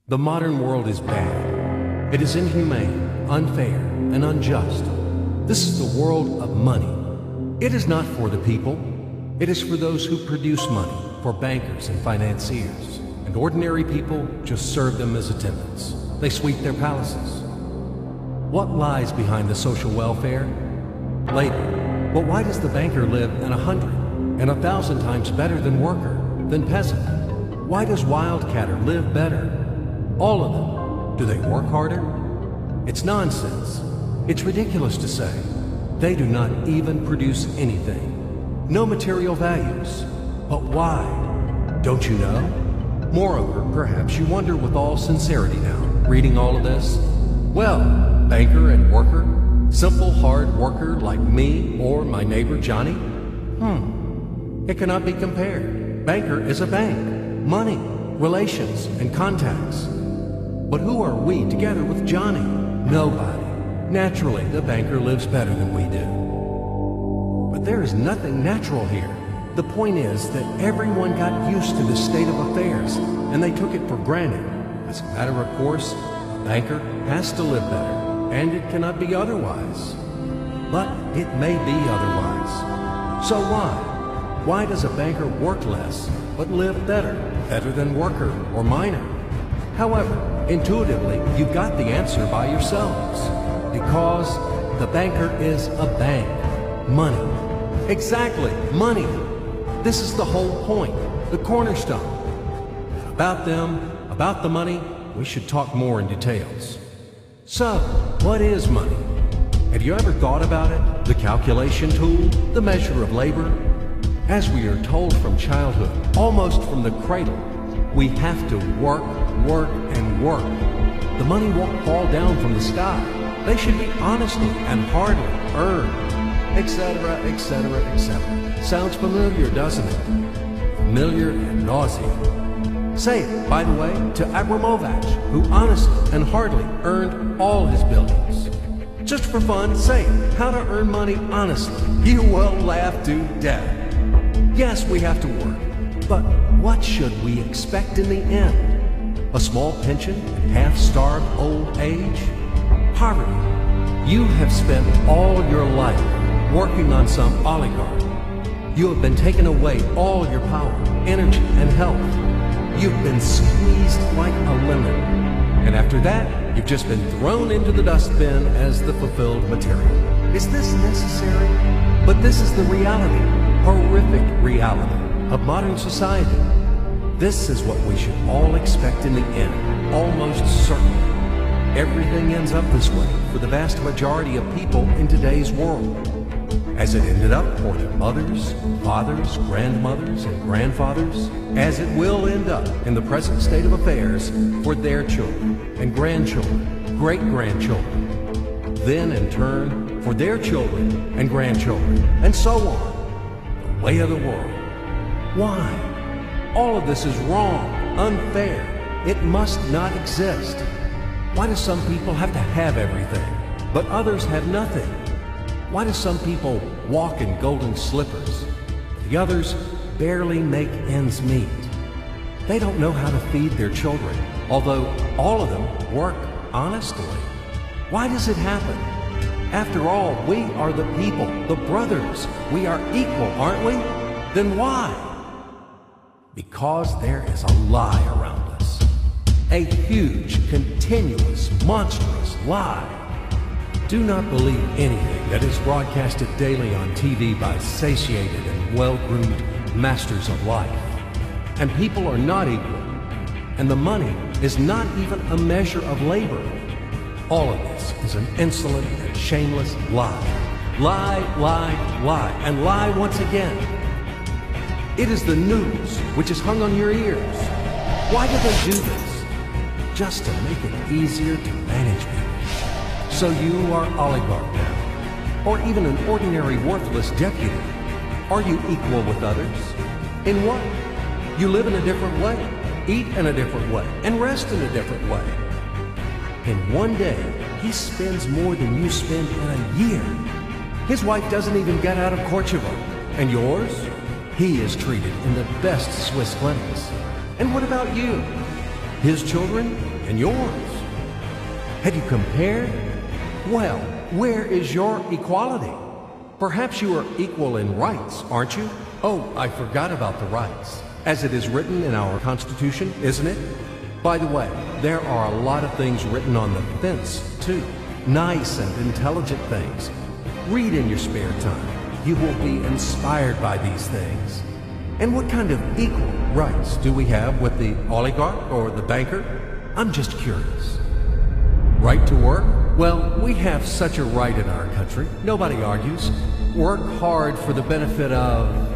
The modern world is bad. It is inhumane, unfair, and unjust. This is the world of money. It is not for the people. It is for those who produce money, for bankers and financiers. And ordinary people just serve them as attendants. They sweep their palaces. What lies behind the social welfare? Labor. But why does the banker live in 100 and 1,000 times better than worker, than peasant? Why does wildcatter live better? All of them. Do they work harder? It's nonsense. It's ridiculous to say. They do not even produce anything. No material values. But why? Don't you know? Moreover, perhaps you wonder with all sincerity now, reading all of this. Well, banker and worker, simple hard worker like me or my neighbor Johnny? It cannot be compared. Banker is a bank. Money, relations, and contacts. But who are we together with Johnny? Nobody. Naturally, the banker lives better than we do. But there is nothing natural here. The point is that everyone got used to this state of affairs, and they took it for granted. As a matter of course, a banker has to live better, and it cannot be otherwise. But it may be otherwise. So why? Why does a banker work less, but live better? Better than worker or miner? However, intuitively, you've got the answer by yourselves. Because the banker is a bank. Money. Exactly, money. This is the whole point, the cornerstone. About them, about the money, we should talk more in details. So, what is money? Have you ever thought about it? The calculation tool, the measure of labor? As we are told from childhood, almost from the cradle, we have to work, work, and work. The money won't fall down from the sky. They should be honestly and hardly earned, etc., etc., etc. Sounds familiar, doesn't it? Familiar and nauseating. Say it, by the way, to Abramovich, who honestly and hardly earned all his billions. Just for fun, say it. How to earn money honestly. You will laugh to death. Yes, we have to work. But what should we expect in the end? A small pension and half-starved old age? Poverty. You have spent all your life working on some oligarch. You have been taken away all your power, energy, and health. You've been squeezed like a lemon. And after that, you've just been thrown into the dustbin as the fulfilled material. Is this necessary? But this is the reality, horrific reality, of modern society. This is what we should all expect in the end, almost certainly. Everything ends up this way for the vast majority of people in today's world. As it ended up for their mothers, fathers, grandmothers, and grandfathers, as it will end up in the present state of affairs for their children and grandchildren, great-grandchildren, then in turn for their children and grandchildren, and so on. The way of the world. Why? All of this is wrong, unfair. It must not exist. Why do some people have to have everything, but others have nothing? Why do some people walk in golden slippers? The others barely make ends meet. They don't know how to feed their children, although all of them work honestly. Why does it happen? After all, we are the people, the brothers. We are equal, aren't we? Then why? Because there is a lie around us. A huge, continuous, monstrous lie. Do not believe anything that is broadcasted daily on TV by satiated and well-groomed masters of life. And people are not equal. And the money is not even a measure of labor. All of this is an insolent and shameless lie. Lie, lie, lie, and lie once again. It is the news which is hung on your ears. Why do they do this? Just to make it easier to manage people. So you are oligarch now, or even an ordinary worthless deputy. Are you equal with others? In what? You live in a different way, eat in a different way, and rest in a different way. In one day, he spends more than you spend in a year. His wife doesn't even get out of Kosovo. And yours? He is treated in the best Swiss clinics. And what about you? his children and yours. Have you compared? Well, where is your equality? Perhaps you are equal in rights, aren't you? Oh, I forgot about the rights. As it is written in our Constitution, isn't it? By the way, there are a lot of things written on the fence, too. Nice and intelligent things. Read in your spare time. You will be inspired by these things. And what kind of equal rights do we have with the oligarch or the banker? I'm just curious. Right to work? Well, we have such a right in our country. Nobody argues. Work hard for the benefit of...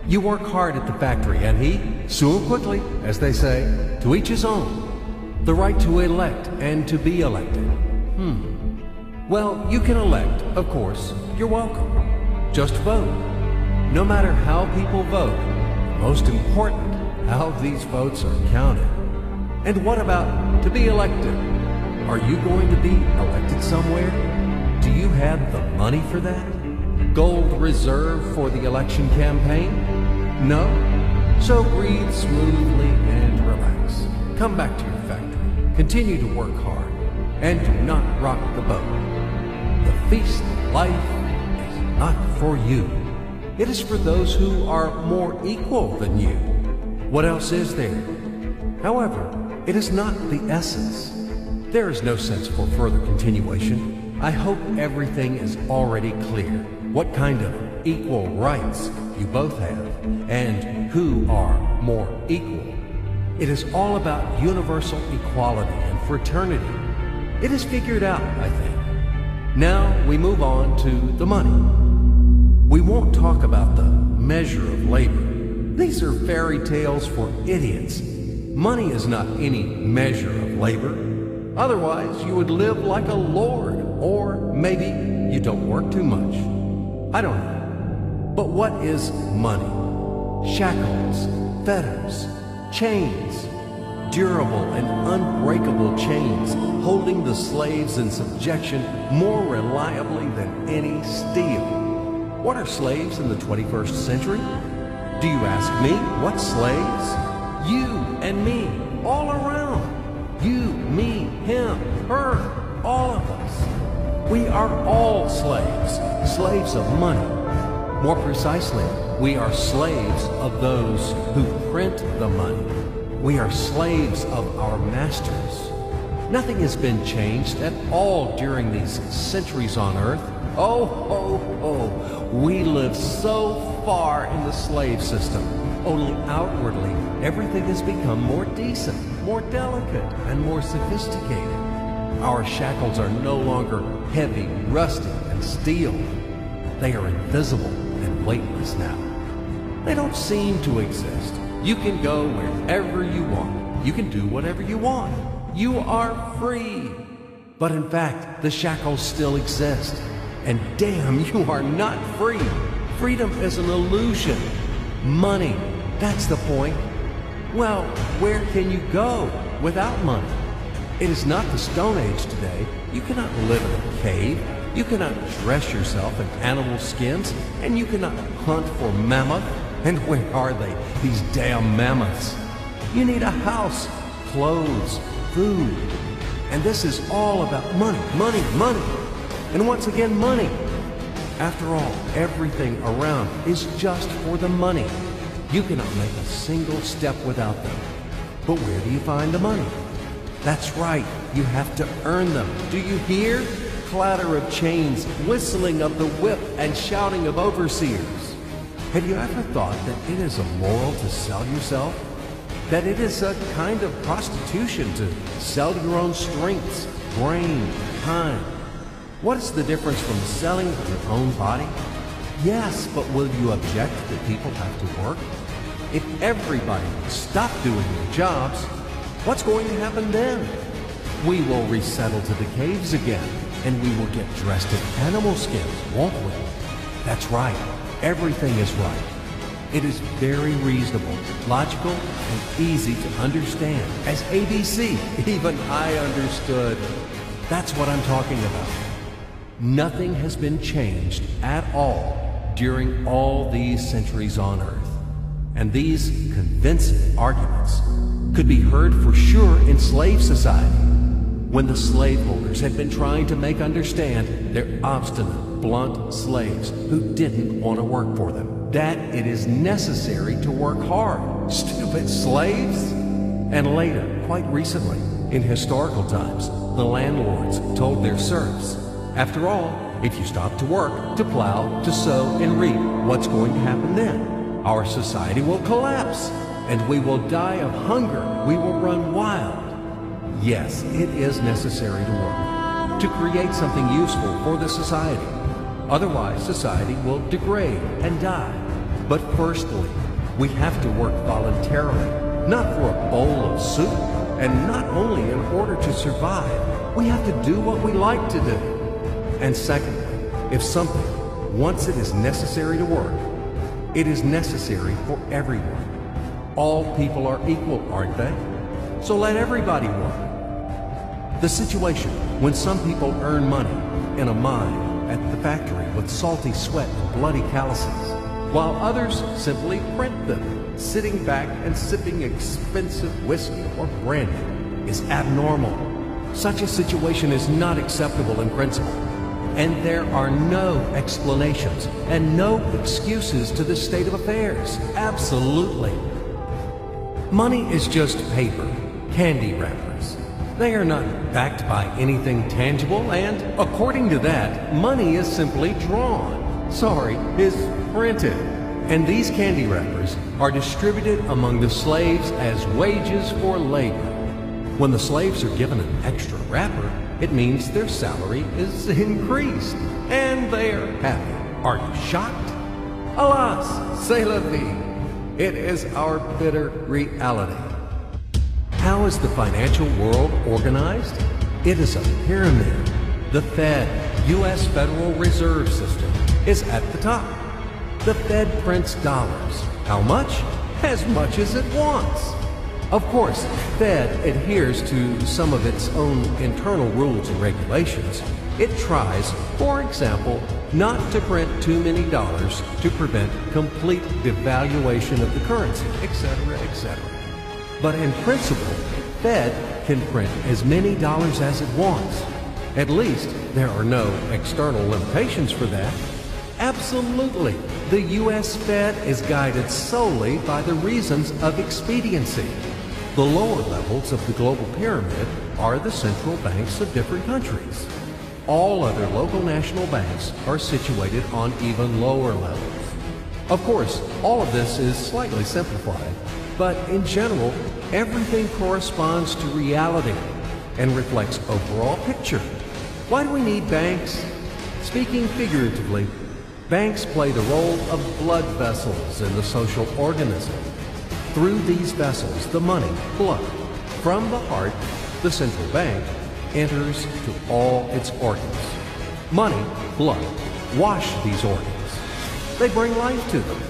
You work hard at the factory, and he, soon quickly, as they say, to each his own. The right to elect and to be elected. Well, you can elect, of course. You're welcome. Just vote. No matter how people vote, most important, how these votes are counted. And what about to be elected? Are you going to be elected somewhere? Do you have the money for that? Gold reserve for the election campaign? No? So breathe smoothly and relax. Come back to your factory. Continue to work hard. And do not rock the boat. The feast of life is not for you. It is for those who are more equal than you. What else is there? However, it is not the essence. There is no sense for further continuation. I hope everything is already clear. What kind of equal rights you both have, and who are more equal. It is all about universal equality and fraternity. It is figured out, I think. Now we move on to the money. We won't talk about the measure of labor. These are fairy tales for idiots. Money is not any measure of labor. Otherwise, you would live like a lord, or maybe you don't work too much. I don't know. But what is money? Shackles, fetters, chains, durable and unbreakable chains holding the slaves in subjection more reliably than any steel. What are slaves in the 21st century? Do you ask me? What slaves? You and me, all around. You, me, him, her, all of us. We are all slaves, slaves of money. More precisely, we are slaves of those who print the money. We are slaves of our masters. Nothing has been changed at all during these centuries on earth. We live so far in the slave system. Only outwardly, everything has become more decent, more delicate, and more sophisticated. Our shackles are no longer heavy, rusty, and steel. They are invisible and weightless now. They don't seem to exist. You can go wherever you want. You can do whatever you want. You are free. But in fact, the shackles still exist. And damn, you are not free. Freedom is an illusion. Money, that's the point. Well, where can you go without money? It is not the Stone Age today. You cannot live in a cave. You cannot dress yourself in animal skins. And you cannot hunt for mammoth. And where are they, these damn mammoths? You need a house, clothes, food. And this is all about money, money, money. And once again, money. After all, everything around is just for the money. You cannot make a single step without them. But where do you find the money? That's right, you have to earn them. Do you hear? Clatter of chains, whistling of the whip, and shouting of overseers. Have you ever thought that it is immoral to sell yourself? That it is a kind of prostitution to sell your own strengths, brain, time? What is the difference from selling your own body? Yes, but will you object that people have to work? If everybody would stop doing their jobs, what's going to happen then? We will resettle to the caves again, and we will get dressed in animal skins, won't we? That's right. Everything is right. It is very reasonable, logical, and easy to understand. As ABC, even I understood. That's what I'm talking about. Nothing has been changed at all during all these centuries on Earth. And these convincing arguments could be heard for sure in slave society, when the slaveholders had been trying to make understand their obstinate, blunt slaves who didn't want to work for them that it is necessary to work hard. Stupid slaves! And later, quite recently, in historical times, the landlords told their serfs, after all, if you stop to work, to plow, to sow, and reap, what's going to happen then? Our society will collapse, and we will die of hunger. We will run wild. Yes, it is necessary to work, to create something useful for the society. Otherwise, society will degrade and die. But firstly, we have to work voluntarily, not for a bowl of soup, and not only in order to survive. We have to do what we like to do. And secondly, if something, once it is necessary to work, it is necessary for everyone. All people are equal, aren't they? So let everybody work. The situation when some people earn money in a mine, at the factory with salty sweat and bloody calluses, while others simply print them, sitting back and sipping expensive whiskey or brandy, is abnormal. Such a situation is not acceptable in principle, and there are no explanations and no excuses to this state of affairs. Absolutely. Money is just paper, candy wrappers. They are not backed by anything tangible, and according to that, money is simply drawn. Sorry, is printed. And these candy wrappers are distributed among the slaves as wages for labor. When the slaves are given an extra wrapper, it means their salary is increased, and they are happy. Are you shocked? Alas, c'est la vie. It is our bitter reality. How is the financial world organized? It is a pyramid. The Fed, U.S. Federal Reserve System, is at the top. The Fed prints dollars. How much? As much as it wants. Of course, Fed adheres to some of its own internal rules and regulations. It tries, for example, not to print too many dollars to prevent complete devaluation of the currency, etc., etc. But in principle, Fed can print as many dollars as it wants. At least, there are no external limitations for that. Absolutely, the U.S. Fed is guided solely by the reasons of expediency. The lower levels of the global pyramid are the central banks of different countries. All other local national banks are situated on even lower levels. Of course, all of this is slightly simplified, but in general, everything corresponds to reality and reflects overall picture. Why do we need banks? Speaking figuratively, banks play the role of blood vessels in the social organism. Through these vessels, the money, blood, from the heart, the central bank, enters to all its organs. Money, blood, wash these organs. They bring life to them.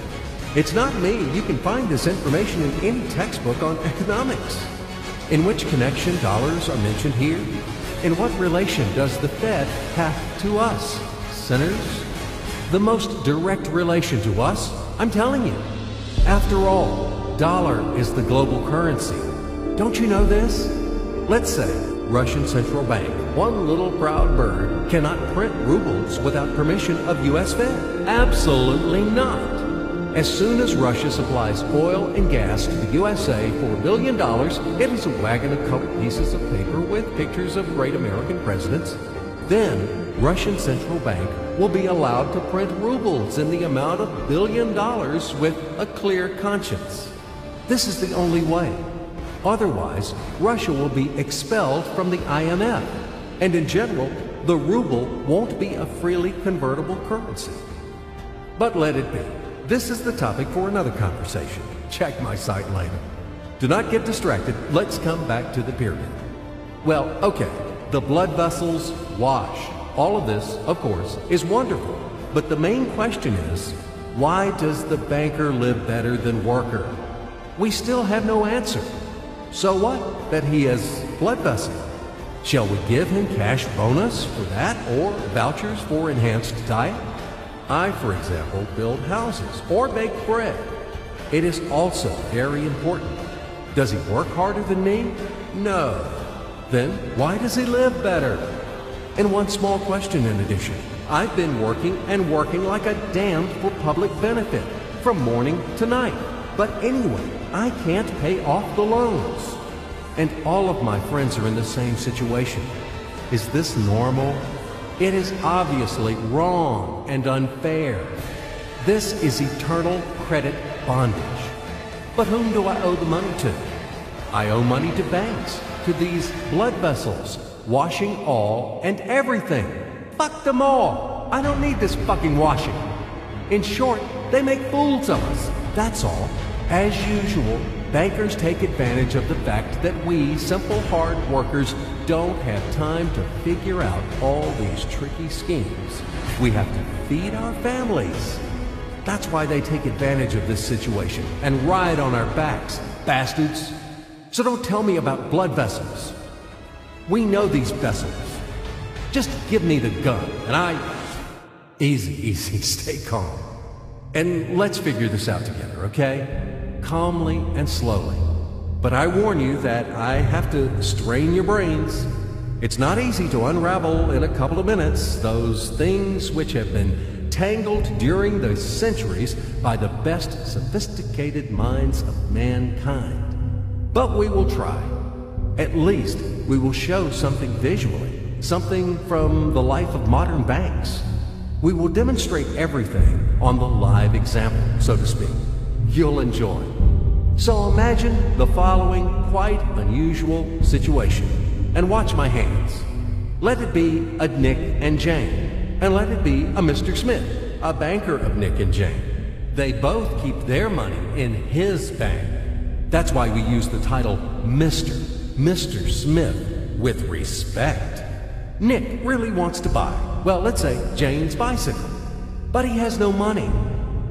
It's not me. You can find this information in any textbook on economics. In which connection dollars are mentioned here? In what relation does the Fed have to us, sinners? The most direct relation to us, I'm telling you. After all, dollar is the global currency. Don't you know this? Let's say Russian Central Bank, one little proud bird, cannot print rubles without permission of U.S. Fed. Absolutely not. As soon as Russia supplies oil and gas to the USA for $1 billion, it is a wagon of colored pieces of paper with pictures of great American presidents. Then, Russian Central Bank will be allowed to print rubles in the amount of $1 billion with a clear conscience. This is the only way. Otherwise, Russia will be expelled from the IMF, and in general, the ruble won't be a freely convertible currency. But let it be. This is the topic for another conversation. Check my site later. Do not get distracted. Let's come back to the pyramid. Well, okay, the blood vessels wash. All of this, of course, is wonderful. But the main question is, why does the banker live better than worker? We still have no answer. So what that he has blood vessel? Shall we give him cash bonus for that, or vouchers for enhanced diet? I, for example, build houses or bake bread. It is also very important. Does he work harder than me? No. Then why does he live better? And one small question in addition. I've been working and working like a damned for public benefit from morning to night. But anyway, I can't pay off the loans. And all of my friends are in the same situation. Is this normal? It is obviously wrong and unfair. This is eternal credit bondage. But whom do I owe the money to? I owe money to banks, to these blood vessels, washing all and everything. Fuck them all. I don't need this fucking washing. In short, they make fools of us. That's all. As usual, bankers take advantage of the fact that we, simple hard workers, don't have time to figure out all these tricky schemes. We have to feed our families. That's why they take advantage of this situation and ride on our backs, bastards. So don't tell me about blood vessels. We know these vessels. Just give me the gun and Easy, stay calm. And let's figure this out together, okay? Calmly and slowly. But I warn you that I have to strain your brains. It's not easy to unravel in a couple of minutes those things which have been tangled during the centuries by the best sophisticated minds of mankind. But we will try. At least we will show something visually, something from the life of modern banks. We will demonstrate everything on the live example, so to speak. You'll enjoy. So imagine the following quite unusual situation, and watch my hands. Let it be a Nick and Jane, and let it be a Mr. Smith, a banker of Nick and Jane. They both keep their money in his bank. That's why we use the title Mr. Smith, with respect. Nick really wants to buy, well, let's say Jane's bicycle, but he has no money.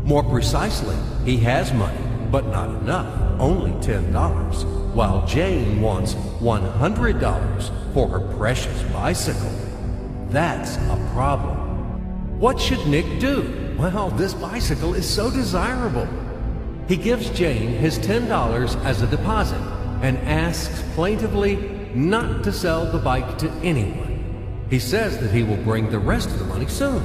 More precisely, he has money, but not enough, only $10, while Jane wants $100 for her precious bicycle. That's a problem. What should Nick do? Well, this bicycle is so desirable. He gives Jane his $10 as a deposit and asks plaintively not to sell the bike to anyone. He says that he will bring the rest of the money soon.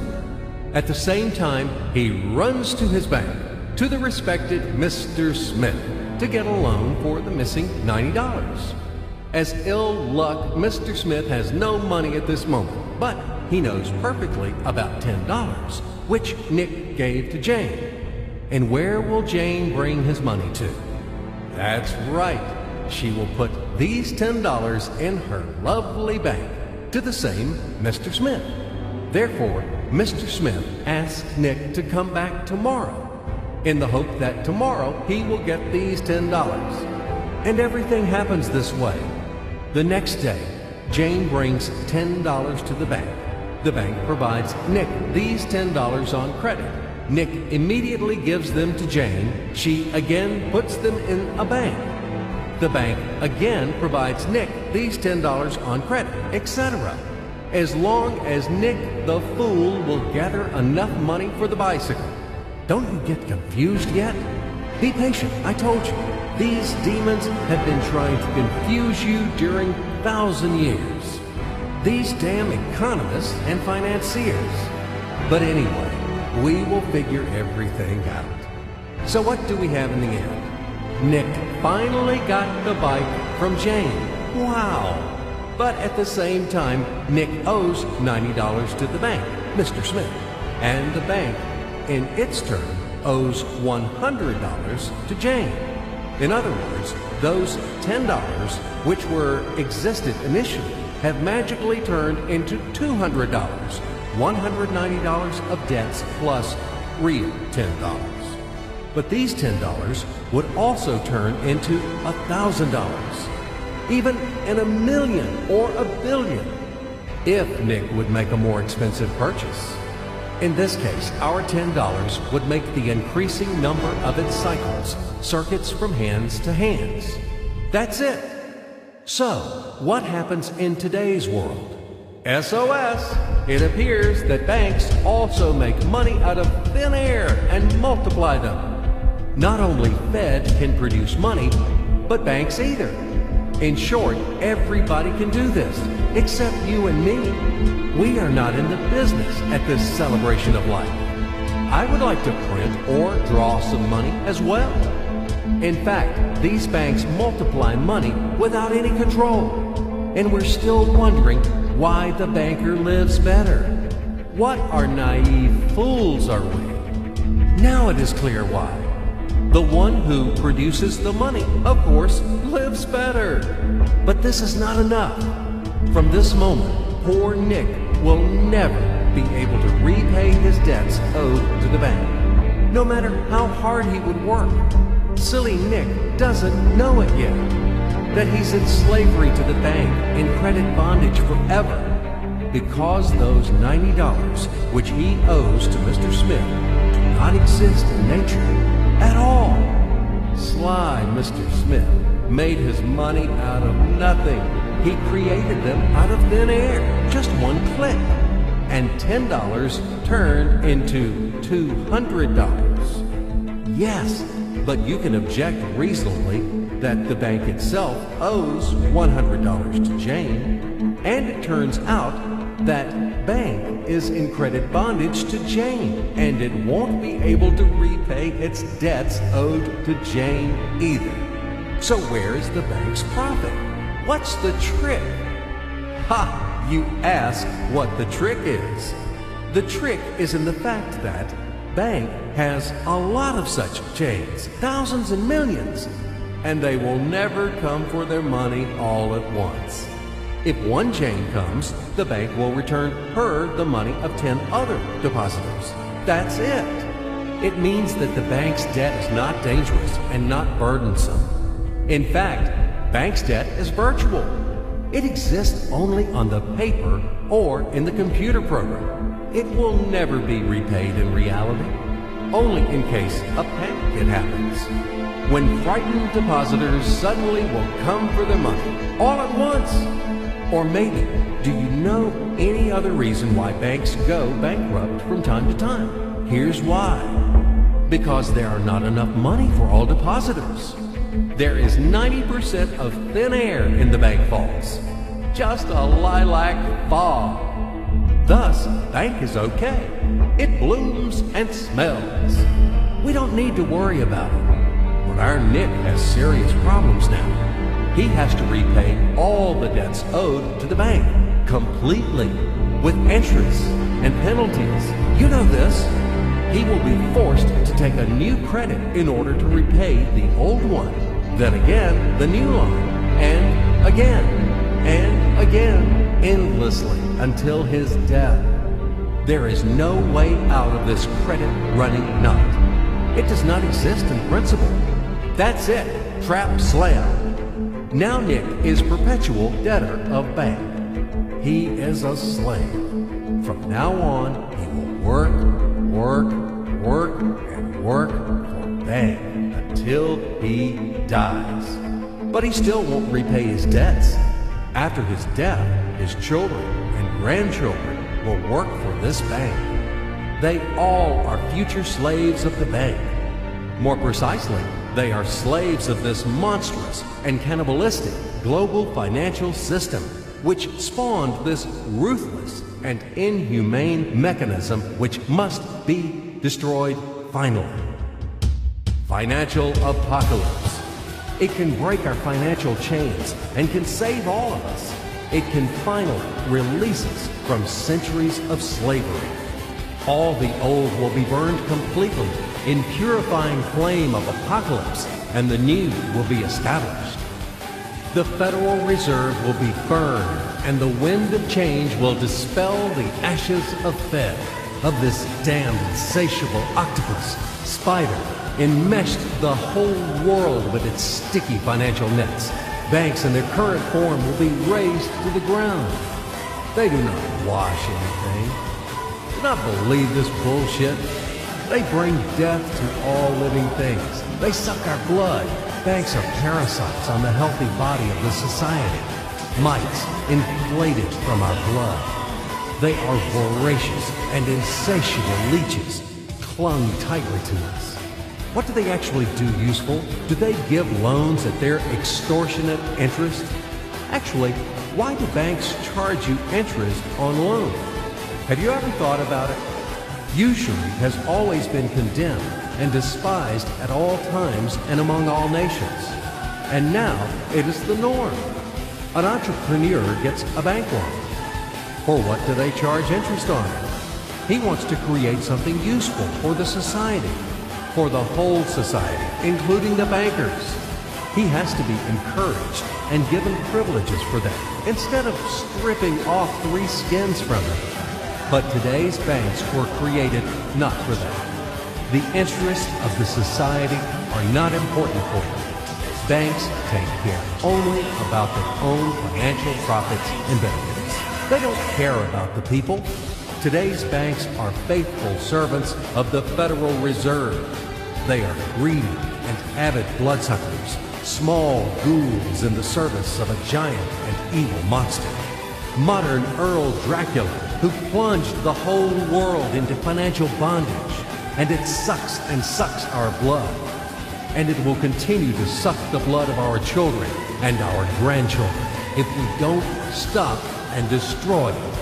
At the same time, he runs to his bank, to the respected Mr. Smith, to get a loan for the missing $90. As ill luck, Mr. Smith has no money at this moment, but he knows perfectly about $10, which Nick gave to Jane. And where will Jane bring his money to? That's right. She will put these $10 in her lovely bank, to the same Mr. Smith. Therefore, Mr. Smith asks Nick to come back tomorrow, in the hope that tomorrow he will get these $10. And everything happens this way. The next day, Jane brings $10 to the bank. The bank provides Nick these $10 on credit. Nick immediately gives them to Jane. She again puts them in a bank. The bank again provides Nick these $10 on credit, etc. As long as Nick the fool will gather enough money for the bicycle. Don't you get confused yet? Be patient, I told you. These demons have been trying to confuse you during 1,000 years. These damn economists and financiers. But anyway, we will figure everything out. So what do we have in the end? Nick finally got the bike from Jane. Wow! But at the same time, Nick owes $90 to the bank, Mr. Smith. And the bank, in its turn, owes $100 to Jane. In other words, those $10, which existed initially, have magically turned into $200, $190 of debts plus real $10. But these $10 would also turn into $1,000, even in $1 million or $1 billion, if Nick would make a more expensive purchase. In this case, our $10 would make the increasing number of its cycles, circuits from hands to hands. That's it. So, what happens in today's world? SOS! It appears that banks also make money out of thin air and multiply them. Not only Fed can produce money, but banks either. In short, everybody can do this, except you and me. We are not in the business at this celebration of life. I would like to print or draw some money as well. In fact, these banks multiply money without any control. And we're still wondering why the banker lives better. What are naive fools are we? Now it is clear why. The one who produces the money, of course, lives better. But this is not enough. From this moment, poor Nick will never be able to repay his debts owed to the bank, no matter how hard he would work. Silly Nick doesn't know it yet, that he's in slavery to the bank, in credit bondage forever, because those $90 which he owes to Mr. Smith do not exist in nature at all. Sly Mr. Smith made his money out of nothing. He created them out of thin air, just one click. And $10 turned into $200. Yes, but you can object reasonably that the bank itself owes $100 to Jane, and it turns out that bank is in credit bondage to Jane, and it won't be able to repay its debts owed to Jane either. So where is the bank's profit? What's the trick? Ha! You ask what the trick is. The trick is in the fact that bank has a lot of such Janes, thousands and millions, and they will never come for their money all at once. If one Jane comes, the bank will return her the money of 10 other depositors. That's it. It means that the bank's debt is not dangerous and not burdensome. In fact, bank's debt is virtual. It exists only on the paper or in the computer program. It will never be repaid in reality, only in case a panic happens, when frightened depositors suddenly will come for their money all at once. Or maybe, do you know any other reason why banks go bankrupt from time to time? Here's why. Because there are not enough money for all depositors. There is 90% of thin air in the bank vaults. Just a lilac fog. Thus, bank is okay. It blooms and smells. We don't need to worry about it. But our Nick has serious problems now. He has to repay all the debts owed to the bank, completely, with interest and penalties. You know this. He will be forced to take a new credit in order to repay the old one, then again the new one, and again, endlessly until his death. There is no way out of this credit running knot. It does not exist in principle. That's it. Trap slam. Now Nick is perpetual debtor of bank. He is a slave. From now on, he will work for bank until he dies. But he still won't repay his debts. After his death, his children and grandchildren will work for this bank. They all are future slaves of the bank. More precisely, they are slaves of this monstrous and cannibalistic global financial system, which spawned this ruthless and inhumane mechanism which must be destroyed finally. Financial apocalypse. It can break our financial chains and can save all of us. It can finally release us from centuries of slavery. All the old will be burned completely in purifying flame of apocalypse, and the new will be established. The Federal Reserve will be burned, and the wind of change will dispel the ashes of Fed, of this damned insatiable octopus, spider, enmeshed the whole world with its sticky financial nets. Banks in their current form will be razed to the ground. They do not wash anything. Do not believe this bullshit. They bring death to all living things. They suck our blood. Banks are parasites on the healthy body of the society. Mites inflated from our blood. They are voracious and insatiable leeches, clung tightly to us. What do they actually do useful? Do they give loans at their extortionate interest? Actually, why do banks charge you interest on loans? Have you ever thought about it? Usury has always been condemned and despised at all times and among all nations. And now it is the norm. An entrepreneur gets a bank loan. For what do they charge interest on it? He wants to create something useful for the society, for the whole society, including the bankers. He has to be encouraged and given privileges for that, instead of stripping off 3 skins from them. But today's banks were created not for that. The interests of the society are not important for them. Banks take care only about their own financial profits and benefits. They don't care about the people. Today's banks are faithful servants of the Federal Reserve. They are greedy and avid bloodsuckers, small ghouls in the service of a giant and evil monster. Modern Earl Dracula, who plunged the whole world into financial bondage, and it sucks and sucks our blood. And it will continue to suck the blood of our children and our grandchildren if we don't stop and destroy it.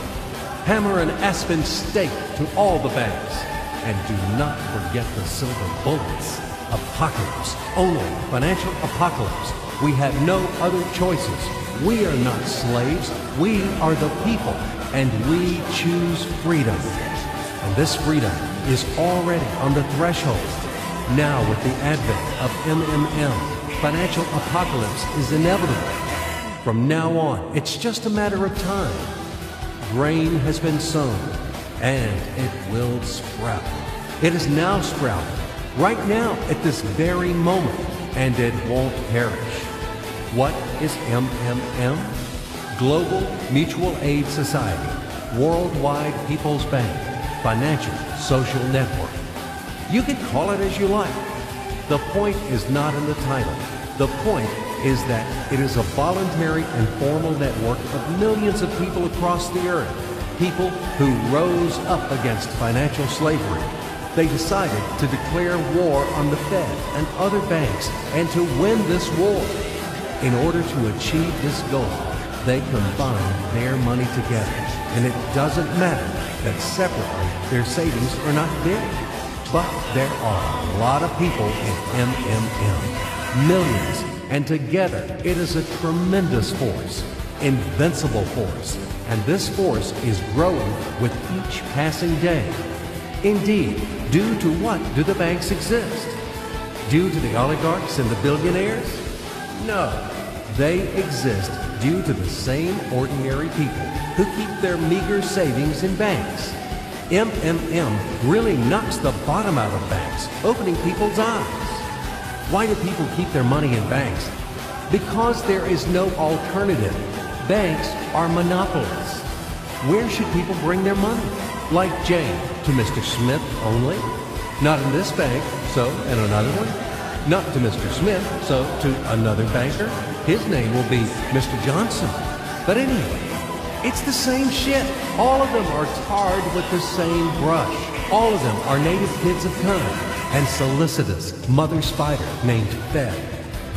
Hammer an aspen stake to all the banks, and do not forget the silver bullets. Apocalypse, only financial apocalypse. We have no other choices. We are not slaves. We are the people, and we choose freedom. And this freedom is already on the threshold. Now, with the advent of MMM, financial apocalypse is inevitable. From now on, it's just a matter of time. Grain has been sown, and it will sprout. It is now sprouting, right now at this very moment, and it won't perish. What is MMM? Global Mutual Aid Society, Worldwide People's Bank, Financial Social Network. You can call it as you like. The point is not in the title. The point is that it is a voluntary and formal network of millions of people across the earth, people who rose up against financial slavery. They decided to declare war on the Fed and other banks and to win this war. In order to achieve this goal, they combine their money together, and it doesn't matter that separately their savings are not big. But there are a lot of people in MMM, millions, and together it is a tremendous force, invincible force, and this force is growing with each passing day. Indeed, due to what do the banks exist? Due to the oligarchs and the billionaires? No, they exist due to the same ordinary people who keep their meager savings in banks. MMM really knocks the bottom out of banks, opening people's eyes. Why do people keep their money in banks? Because there is no alternative. Banks are monopolies. Where should people bring their money? Like Jane, to Mr. Smith only? Not in this bank, so in another one? Not to Mr. Smith, so to another banker? His name will be Mr. Johnson. But anyway, it's the same shit. All of them are tarred with the same brush. All of them are native kids of cunning and solicitous mother spider named Fed.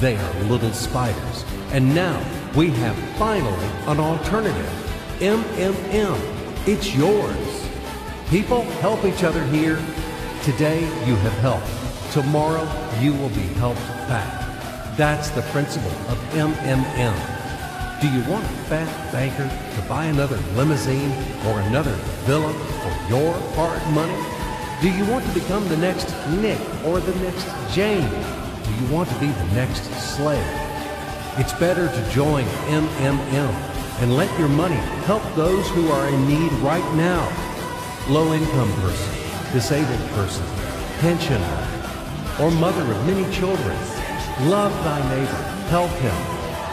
They are little spiders. And now we have finally an alternative. MMM. It's yours. People help each other here. Today you have helped. Tomorrow you will be helped back. That's the principle of MMM. Do you want a fat banker to buy another limousine or another villa for your hard money? Do you want to become the next Nick or the next Jane? Do you want to be the next slave? It's better to join MMM and let your money help those who are in need right now. Low-income person, disabled person, pensioner, or mother of many children. Love thy neighbor, help him.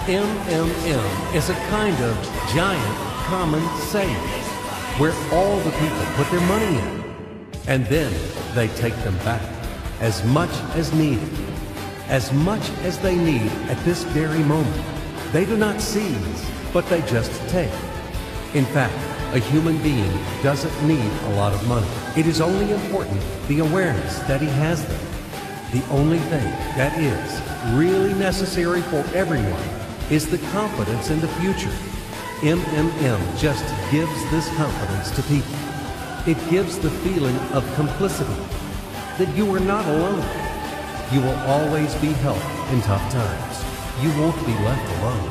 MMM is a kind of giant common savings where all the people put their money in, and then they take them back as much as needed, as much as they need at this very moment. They do not seize, but they just take. In fact, a human being doesn't need a lot of money. It is only important the awareness that he has them. The only thing that is really necessary for everyone is the confidence in the future. MMM just gives this confidence to people. It gives the feeling of complicity, that you are not alone. You will always be helped in tough times. You won't be left alone.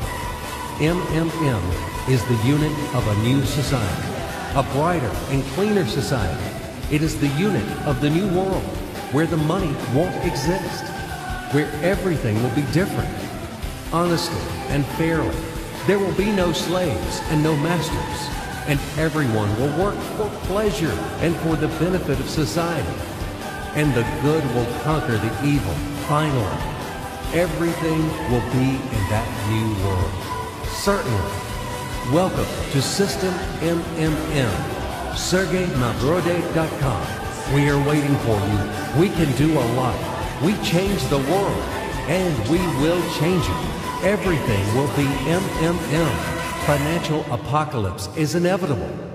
MMM is the unit of a new society, a brighter and cleaner society. It is the unit of the new world, where the money won't exist, where everything will be different, honestly and fairly. There will be no slaves and no masters, and everyone will work for pleasure and for the benefit of society. And the good will conquer the evil, finally. Everything will be in that new world. Certainly. Welcome to System MMM. Mavrody.com. We are waiting for you. We can do a lot. We change the world, and we will change it. Everything will be MMM. Financial apocalypse is inevitable.